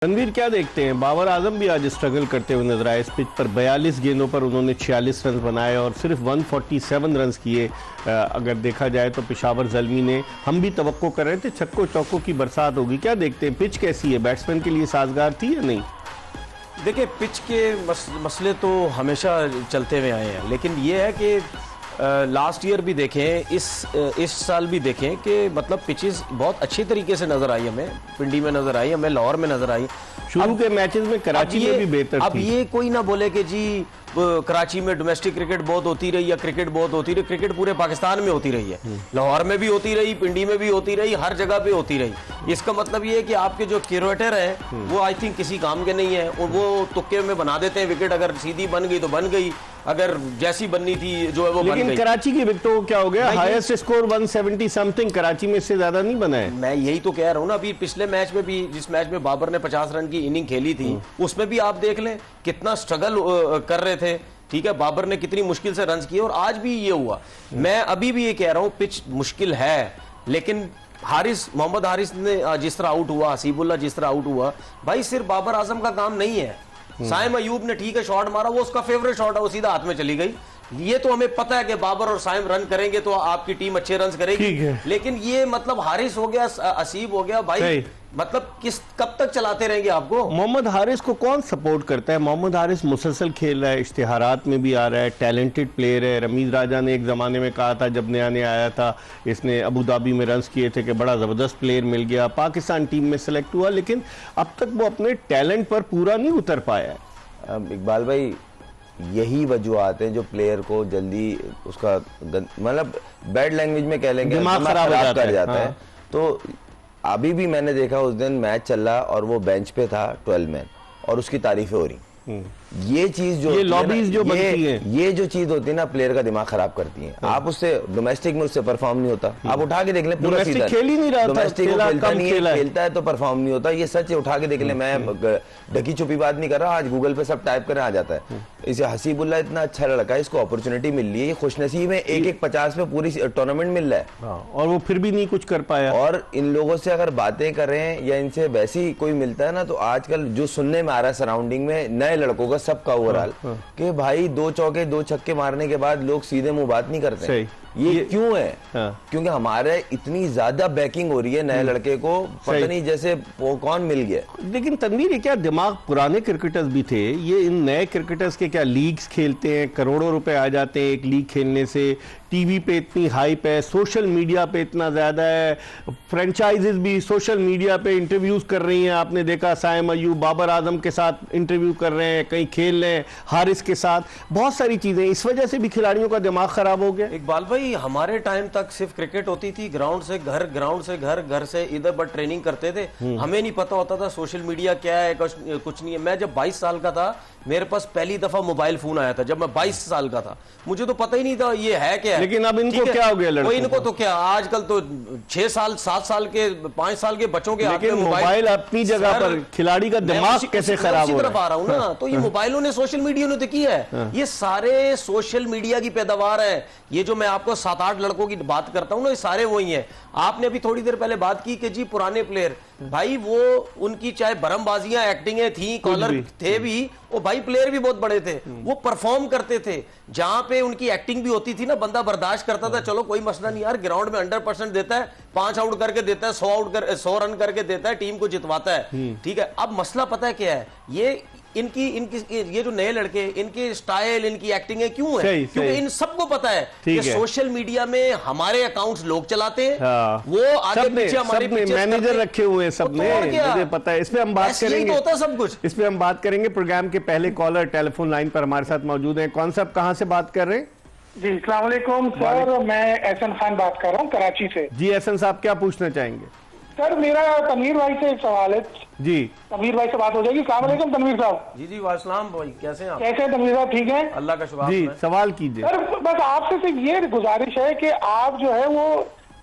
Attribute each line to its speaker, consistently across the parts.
Speaker 1: रणवीर, क्या देखते हैं? बाबर आजम भी आज स्ट्रगल करते हुए नजर आए। इस पिच पर 42 गेंदों पर उन्होंने 46 रन बनाए और सिर्फ 147 रन किए। अगर देखा जाए तो पेशावर ज़ल्मी ने, हम भी तवक्को कर रहे थे छक्कों चौकों की बरसात होगी। क्या देखते हैं, पिच कैसी है? बैट्समैन के लिए साजगार थी या नहीं?
Speaker 2: देखिए, पिच के मसले तो हमेशा चलते हुए आए हैं, लेकिन ये है कि लास्ट ईयर भी देखें, इस साल भी देखें कि मतलब पिचेस बहुत अच्छी तरीके से नज़र आई हमें। पिंडी में नज़र आई, हमें लाहौर में नज़र आई।
Speaker 1: शुरू के मैचेस में कराची में भी बेहतर
Speaker 2: अब
Speaker 1: थी।
Speaker 2: ये कोई ना बोले कि जी कराची में डोमेस्टिक क्रिकेट बहुत होती रही या क्रिकेट बहुत होती रही। क्रिकेट पूरे पाकिस्तान में होती रही है, लाहौर में भी होती रही, पिंडी में भी होती रही, हर जगह पे होती रही। इसका मतलब ये है कि आपके जो क्यूरेटर हैं वो आई थिंक किसी काम के नहीं है, और वो तुक्के में बना देते हैं विकेट। अगर सीधी बन गई तो बन गई, अगर जैसी बननी थी जो है वो बन गई।
Speaker 1: लेकिन कराची की विकेटों को क्या हो गया? हाईएस्ट स्कोर 170 समथिंग, कराची में इससे ज्यादा नहीं बना है।
Speaker 2: मैं यही तो कह रहा हूँ ना, अभी पिछले मैच में भी, जिस मैच में बाबर ने 50 रन की इनिंग खेली थी, उसमें भी आप देख लें कितना स्ट्रगल कर रहे थे। ठीक है, बाबर ने कितनी मुश्किल से रन किए, और आज भी ये हुआ। मैं अभी भी ये कह रहा हूँ पिच मुश्किल है, लेकिन मोहम्मद हारिस ने जिस तरह आउट हुआ, हसीबुल्ला जिस तरह आउट हुआ, भाई सिर्फ बाबर आजम का काम नहीं है। साइम अयूब ने ठीक है शॉट मारा, वो उसका फेवरेट शॉट है, वो सीधा हाथ में चली गई। ये तो हमें पता है कि बाबर और साइम रन करेंगे तो आपकी टीम अच्छे रन करेगी, लेकिन ये मतलब हारिस हो गया, असीब हो गया, भाई मतलब कब तक चलाते रहेंगे आपको?
Speaker 1: मोहम्मद हारिस को कौन सपोर्ट करता है? मोहम्मद हारिस मुसलसल खेल रहा है, इश्तिहारात में भी आ रहा है, टैलेंटेड प्लेयर है। रमीज राजा ने एक ज़माने में कहा था जब नया नया आया था, इसने अबू धाबी में रन किए थे, कि बड़ा ज़बरदस्त प्लेयर मिल गया, पाकिस्तान टीम में सेलेक्ट हुआ, लेकिन अब तक वो अपने टैलेंट पर पूरा नहीं उतर पाया है।
Speaker 3: इकबाल भाई, यही वजूहत हैं जो प्लेयर को जल्दी उसका मतलब बैड लैंग्वेज में कह लेंगे
Speaker 1: दिमाग खराब
Speaker 3: कर जाता है। तो अभी भी मैंने देखा उस दिन मैच चल रहा और वो बेंच पे था 12 मैन, और उसकी तारीफें हो रही। ये चीज जो
Speaker 1: ये लॉबीज जो बनती है,
Speaker 3: ये जो चीज होती है ना, प्लेयर का दिमाग खराब करती है। आप उससे डोमेस्टिक में उससे परफॉर्म नहीं होता। आप उठा के देख लें, पूरा सीजन
Speaker 1: खेल ही नहीं रहा था,
Speaker 3: डोमेस्टिक खेलता है तो परफॉर्म नहीं होता। ये सच है, उठा के देख लें। मैं ढकी छुपी बात नहीं कर रहा, आज गूगल पे सब टाइप करें आ जाता है। इसे हसीबुल्ला इतना अच्छा लड़का है, इसको अपॉर्चुनिटी मिल रही है, ये खुशनसीब है। एक 50 पे पूरी टूर्नामेंट मिल रहा है,
Speaker 1: और वो फिर भी नहीं कुछ कर पाया।
Speaker 3: और इन लोगों से अगर बातें करें या इनसे वैसी कोई मिलता है ना, तो आजकल जो सुनने में आ रहा है सराउंडिंग में नए लड़कों का सबका ओवरऑल, कि भाई 2 चौके 2 छक्के मारने के बाद लोग सीधे मुंह बात नहीं करते। ये क्यों है? क्योंकि हमारे इतनी ज्यादा बैकिंग हो रही है नए लड़के को, पता नहीं जैसे वो कौन मिल गया।
Speaker 1: लेकिन तनवीर, ये क्या दिमाग पुराने क्रिकेटर्स भी थे, ये इन नए क्रिकेटर्स के क्या लीग्स खेलते हैं, करोड़ों रुपए आ जाते हैं एक लीग खेलने से, टीवी पे इतनी हाइप है, सोशल मीडिया पे इतना ज्यादा है, फ्रेंचाइजेस भी सोशल मीडिया पे इंटरव्यूज कर रही हैं। आपने देखा साइम अयूब बाबर आजम के साथ इंटरव्यू कर रहे हैं, कहीं खेल रहे हैं हारिस के साथ, बहुत सारी चीजें। इस वजह से भी खिलाड़ियों का दिमाग खराब हो गया।
Speaker 2: इकबाल भाई, हमारे टाइम तक सिर्फ क्रिकेट होती थी, ग्राउंड से घर, ग्राउंड से घर, घर से इधर, बट ट्रेनिंग करते थे। हमें नहीं पता होता था सोशल मीडिया क्या है, कुछ नहीं है। मैं जब 22 साल का था, मेरे पास पहली दफा मोबाइल फोन आया था, जब मैं 22 साल का था। मुझे तो पता ही नहीं था ये है क्या है।
Speaker 1: लेकिन अब इनको क्या हो गया लड़कों?
Speaker 2: इनको तो क्या, आजकल तो 6 साल 7 साल के 5 साल के बच्चों के हाथ में
Speaker 1: मोबाइल अपनी जगह पर, खिलाड़ी का दिमाग कैसे खराब हो रहा है?
Speaker 2: आ रहा हूं ना, तो ये मोबाइलों ने, सोशल मीडिया ने तो किया है। ये सारे सोशल मीडिया की पैदावार है। ये जो मैं आपको 7-8 लड़कों की बात करता हूं ना, ये सारे वही हैं। आपने अभी थोड़ी देर पहले बात की कि जी पुराने प्लेयर, भाई वो उनकी चाहे बरमबाजियां, एक्टिंगें थी, कॉलर थे भी, वो भाई प्लेयर भी बहुत बड़े थे, वो परफॉर्म करते थे। जहां पे उनकी एक्टिंग भी होती थी ना, बंदा बर्दाश्त करता था, चलो कोई मसला नहीं यार, ग्राउंड में 100% देता है, 5 आउट करके देता है, 100 रन करके देता है, टीम को जितवाता है। ठीक है, अब मसला पता है क्या है? ये इनकी ये जो नए लड़के, इनके स्टाइल, इनकी एक्टिंग है, क्यों है? क्योंकि इन सबको पता है कि सोशल मीडिया में हमारे अकाउंट्स लोग चलाते हैं। वो आगे पीछे हमारे
Speaker 1: मैनेजर रखे हुए हैं सबने, मुझे पता है। इस पे हम बात करेंगे,
Speaker 2: होता सब कुछ
Speaker 1: इस पे हम बात करेंगे। प्रोग्राम के पहले कॉलर टेलीफोन लाइन पर हमारे साथ मौजूद हैं। कौन साहब, कहां से बात कर रहे हैं?
Speaker 4: जी, अस्सलाम वालेकुम सर, मैं एहसन खान बात कर रहा हूँ कराची से।
Speaker 1: जी एहसन साहब, क्या पूछना चाहेंगे?
Speaker 4: सर, मेरा तनवीर भाई से एक सवाल है।
Speaker 1: जी,
Speaker 4: तनवीर भाई से बात हो जाएगी। अस्सलाम वालेकुम तनवीर साहब।
Speaker 2: जी वालेकुम भाई, कैसे हैं आप?
Speaker 4: कैसे हैं तनवीर साहब? ठीक है,
Speaker 2: अल्लाह का शुक्र।
Speaker 1: जी, सवाल कीजिए।
Speaker 4: सर, बस आपसे सिर्फ ये गुजारिश है कि आप जो है वो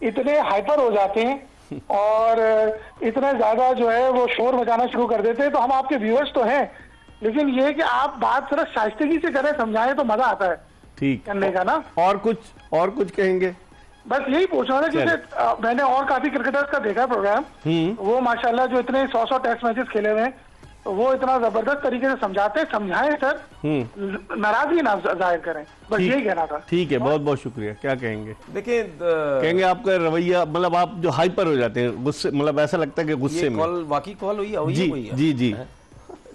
Speaker 4: इतने हाइपर हो जाते हैं और इतना ज्यादा जो है वो शोर मचाना शुरू कर देते हैं, तो हम आपके व्यूअर्स तो हैं, लेकिन ये कि आप बात सिर्फ शाइस्तगी से करें, समझाएं, तो मजा आता है
Speaker 1: ठीक
Speaker 4: करने का ना।
Speaker 1: और कुछ कहेंगे?
Speaker 4: बस यही पूछ रहा था, क्योंकि मैंने और काफी क्रिकेटर्स का देखा प्रोग्राम, वो माशाल्लाह जो इतने 100 टेस्ट मैचेस खेले हुए हैं, तो वो इतना जबरदस्त तरीके से समझाते, समझाएं सर, नाराजगी ना जाहिर करें, बस यही कहना था।
Speaker 1: ठीक है, बहुत बहुत शुक्रिया। क्या कहेंगे?
Speaker 2: देखिए
Speaker 1: कहेंगे आपका रवैया, मतलब आप जो हाइपर हो जाते हैं, गुस्से, मतलब ऐसा लगता है कि गुस्से में।
Speaker 2: कॉल वाकई कॉल हुई है?
Speaker 1: जी जी जी,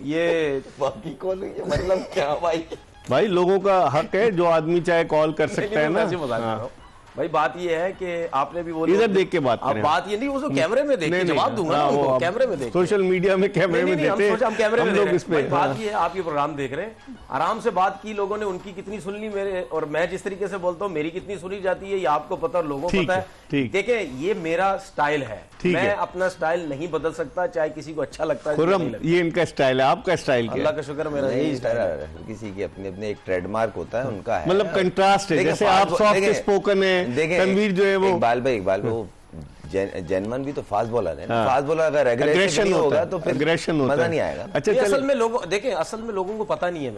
Speaker 2: ये
Speaker 3: बाकी कॉल हुई है, मतलब क्या भाई?
Speaker 1: भाई लोगों का हक है, जो आदमी चाहे कॉल कर सकता है ना।
Speaker 2: हाँ। भाई बात ये है कि आपने भी बोला,
Speaker 1: इधर देख के बात करें।
Speaker 2: बात ये नहीं, उसको कैमरे में देख के जवाब दूंगा ना, उनको कैमरे में देख।
Speaker 1: सोशल मीडिया में कैमरे में देते हैं,
Speaker 2: हम कैमरे में
Speaker 1: लोग इस पे।
Speaker 2: बात ये है, आप ये प्रोग्राम देख रहे हैं, आराम से बात की लोगों ने, उनकी कितनी सुन ली मेरे, और मैं जिस तरीके से बोलता हूँ मेरी कितनी सुनी जाती है, ये आपको पता और लोगों को पता है। देखें, ये मेरा स्टाइल है, मैं अपना स्टाइल नहीं बदल सकता, चाहे किसी को अच्छा लगता है।
Speaker 1: खुर्रम, ये इनका स्टाइल है, आपका स्टाइल क्या?
Speaker 2: अल्लाह का शुक्र मेरा यही स्टाइल है।
Speaker 3: किसी की अपने अपने एक ट्रेडमार्क होता है, उनका है,
Speaker 1: मतलब कंट्रास्ट है। जैसे आप सॉफ्ट स्पोकन है, तनवीर जो है वो
Speaker 3: इकबाल वो जेनमन भी तो फास्ट बॉलर है। फास्ट बॉलर अगर एग्रेशन नहीं होगा तो फिर मजा नहीं आएगा।
Speaker 1: अच्छा,
Speaker 2: असल में लोगों, देखें, असल में लोगों को पता नहीं है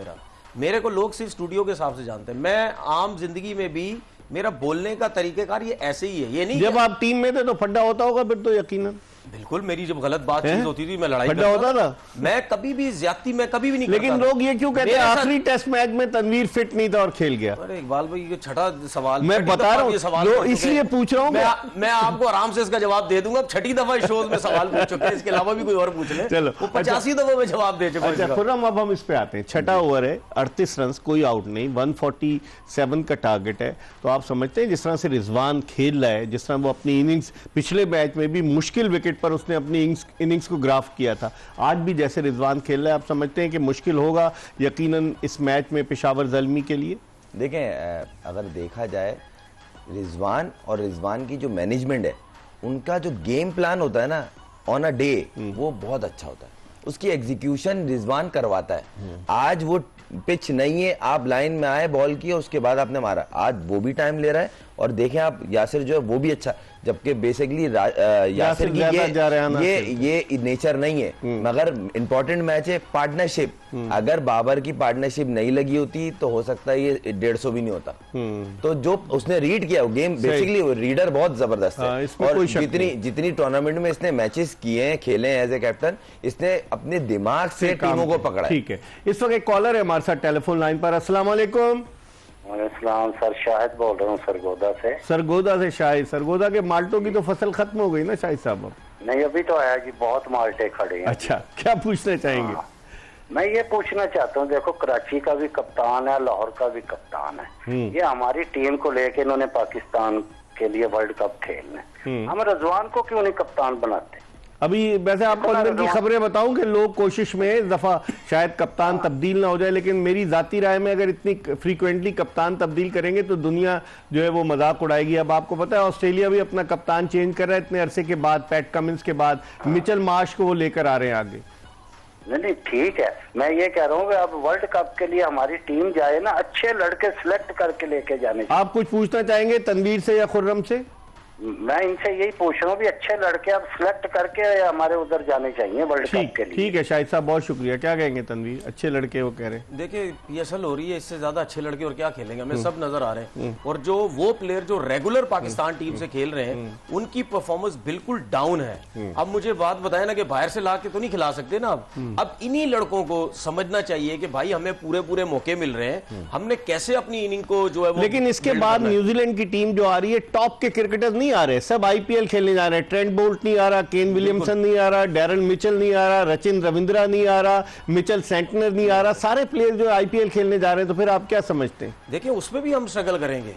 Speaker 2: मेरे को लोग सिर्फ स्टूडियो के हिसाब से जानते हैं। मैं आम जिंदगी में भी मेरा बोलने का तरीकेकार ये ऐसे ही है। ये नहीं,
Speaker 1: जब आप टीम में थे तो फड्डा होता होगा फिर तो यकीनन।
Speaker 2: बिल्कुल, मेरी जब गलत बातचीत होती थी मैं लड़ाई
Speaker 1: फड्डा होता था।
Speaker 2: मैं कभी भी ज्यादती में कभी भी नहीं करता।
Speaker 1: लेकिन लोग ये क्यों कहते हैं आखिरी टेस्ट मैच में तनवीर फिट नहीं था और खेल गया?
Speaker 2: अरे इकबाल भाई, ये छठा सवाल
Speaker 1: मैं बता रहा हूँ, इसलिए पूछ रहा हूँ।
Speaker 2: मैं आपको आराम से इसका जवाब दे दूंगा। छठी दफा शोज में सवाल पूछ चुके हैं, इसके अलावा भी कोई और पूछ ले।
Speaker 1: चलो,
Speaker 2: 85 दफा में जवाब दे चुका।
Speaker 1: अच्छा खुर्रम, अब हम इस पे आते हैं। छठा ओवर है, 38 रन, कोई आउट नहीं, 147 का टारगेट है। तो आप समझते हैं जिस तरह से रिजवान खेल रहा है, जिस तरह वो अपनी इनिंग्स पिछले मैच में भी मुश्किल विकेट पर उसने अपनी इनिंग्स को ग्राफ किया था, आज भी जैसे रिजवान खेल रहा है, आप समझते हैं कि मुश्किल होगा यकीनन इस मैच में पेशावर ज़ल्मी के लिए?
Speaker 3: देखें, अगर देखा जाए रिजवान और रिजवान की जो मैनेजमेंट है, उनका जो गेम प्लान होता है ना ऑन अ डे, वो बहुत अच्छा होता है। उसकी एग्जीक्यूशन रिजवान करवाता है। आज वो पिच नहीं है, आप लाइन में आए, बॉल की, उसके बाद आपने मारा, आज वो भी टाइम ले रहा है। और देखें आप, यासिर जो है वो भी अच्छा, जबकि बेसिकली यासिर की ये नेचर नहीं है, मगर इंपॉर्टेंट मैच है, पार्टनरशिप। अगर बाबर की पार्टनरशिप नहीं लगी होती तो हो सकता है ये 150 भी नहीं होता। तो जो उसने रीड किया, वो गेम बेसिकली वो रीडर बहुत जबरदस्त है। और जितनी टूर्नामेंट में इसने मैचेस किए हैं, खेले हैं एज ए कैप्टन, इसने अपने दिमाग से टीमों को पकड़ा।
Speaker 1: ठीक है, इस वक्त एक कॉलर है हमारे साथ टेलीफोन लाइन पर। अस्सलाम वालेकुम।
Speaker 5: वालेकुम सर, शाहिद बोल रहा हूँ सरगोदा से।
Speaker 1: सरगोदा से शाहिद, सरगोदा के माल्टों की तो फसल खत्म हो गई ना शाहिद साहब?
Speaker 5: नहीं, अभी तो आया जी, बहुत माल्टे खड़े हैं।
Speaker 1: अच्छा, क्या पूछना चाहेंगे?
Speaker 5: मैं ये पूछना चाहता हूँ, देखो कराची का भी कप्तान है, लाहौर का भी कप्तान है, ये हमारी टीम को लेके इन्होंने पाकिस्तान के लिए वर्ल्ड कप खेलने, हम रजवान को क्यों नहीं कप्तान बनाते?
Speaker 1: अभी वैसे आपको अंदर की खबरें बताऊं कि लोग कोशिश में इस दफा शायद कप्तान तब्दील ना हो जाए, लेकिन मेरी जाती राय में अगर इतनी फ्रीक्वेंटली कप्तान तब्दील करेंगे तो दुनिया जो है वो मजाक उड़ाएगी। अब आपको पता है ऑस्ट्रेलिया भी अपना कप्तान चेंज कर रहा है इतने अरसे के बाद, पैट कमिंस के बाद। मिचेल मार्श को वो लेकर आ रहे हैं आगे।
Speaker 5: नहीं ठीक है, मैं ये कह रहा हूँ कि अब वर्ल्ड कप के लिए हमारी टीम जाए ना, अच्छे लड़के सिलेक्ट करके लेके जाने।
Speaker 1: आप कुछ पूछना चाहेंगे तनवीर से या खुर्रम से?
Speaker 5: मैं इनसे यही पूछ रहा हूँ भी अच्छे लड़के अब सिलेक्ट करके हमारे उधर जाने चाहिए वर्ल्ड कप के लिए।
Speaker 1: ठीक है शाहिद साहब, बहुत शुक्रिया। क्या कहेंगे तनवीर? अच्छे लड़के वो कह रहे हैं।
Speaker 2: देखिए पीएसएल हो रही है, इससे ज्यादा अच्छे लड़के और क्या खेलेंगे, हमें सब नजर आ रहे हैं। और जो वो प्लेयर जो रेगुलर पाकिस्तान टीम से खेल रहे हैं, उनकी परफॉर्मेंस बिल्कुल डाउन है। अब मुझे बात बताए ना कि बाहर से ला के तो नहीं खिला सकते ना। अब इन्हीं लड़कों को समझना चाहिए कि भाई हमें पूरे मौके मिल रहे हैं, हमने कैसे अपनी इनिंग को जो है।
Speaker 1: लेकिन इसके बाद न्यूजीलैंड की टीम जो आ रही है, टॉप के क्रिकेटर्स नहीं आ रहे, सब आईपीएल खेलने जा रहे हैं। ट्रेंट बोल्ट नहीं आ रहा, केन विलियमसन नहीं आ रहा, डैरन मिचेल नहीं आ रहा, रचिन रविंद्रा नहीं आ रहा, मिचेल सेंटनर नहीं आ रहा, सारे प्लेयर जो आईपीएल खेलने जा रहे हैं। तो फिर आप क्या समझते हैं?
Speaker 2: देखिए उसमें भी हम स्ट्रगल करेंगे।